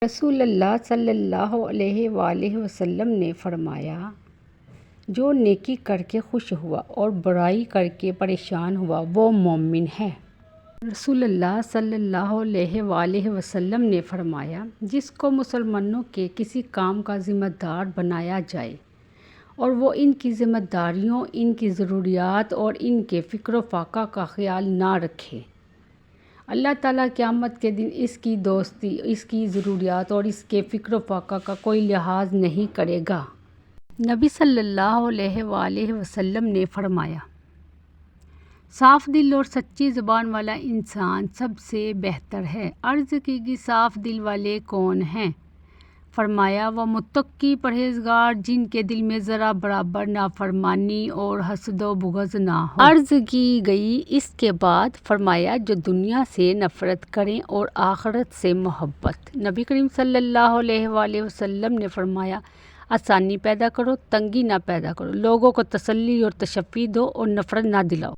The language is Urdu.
رسول اللہ صلی اللہ علیہ وآلہ وسلم نے فرمایا، جو نیکی کر کے خوش ہوا اور برائی کر کے پریشان ہوا وہ مومن ہے۔ رسول اللہ صلی اللہ علیہ وآلہ وسلم نے فرمایا، جس کو مسلمانوں کے کسی کام کا ذمہ دار بنایا جائے اور وہ ان کی ذمہ داریوں، ان کی ضروریات اور ان کے فکر و فاقہ کا خیال نہ رکھے، اللہ تعالیٰ قیامت کے دن اس کی دوستی، اس کی ضروریات اور اس کے فکر و فاقہ کا کوئی لحاظ نہیں کرے گا۔ نبی صلی اللہ علیہ وآلہ وسلم نے فرمایا، صاف دل اور سچی زبان والا انسان سب سے بہتر ہے۔ عرض کی گئی صاف دل والے کون ہیں؟ فرمایا، وہ متقی پرہیزگار جن کے دل میں ذرا برابر نافرمانی اور حسد و بغض نہ ہو۔ عرض کی گئی اس کے بعد فرمایا، جو دنیا سے نفرت کریں اور آخرت سے محبت۔ نبی کریم صلی اللہ علیہ وآلہ وسلم نے فرمایا، آسانی پیدا کرو، تنگی نہ پیدا کرو، لوگوں کو تسلی اور تشفی دو اور نفرت نہ دلاؤ۔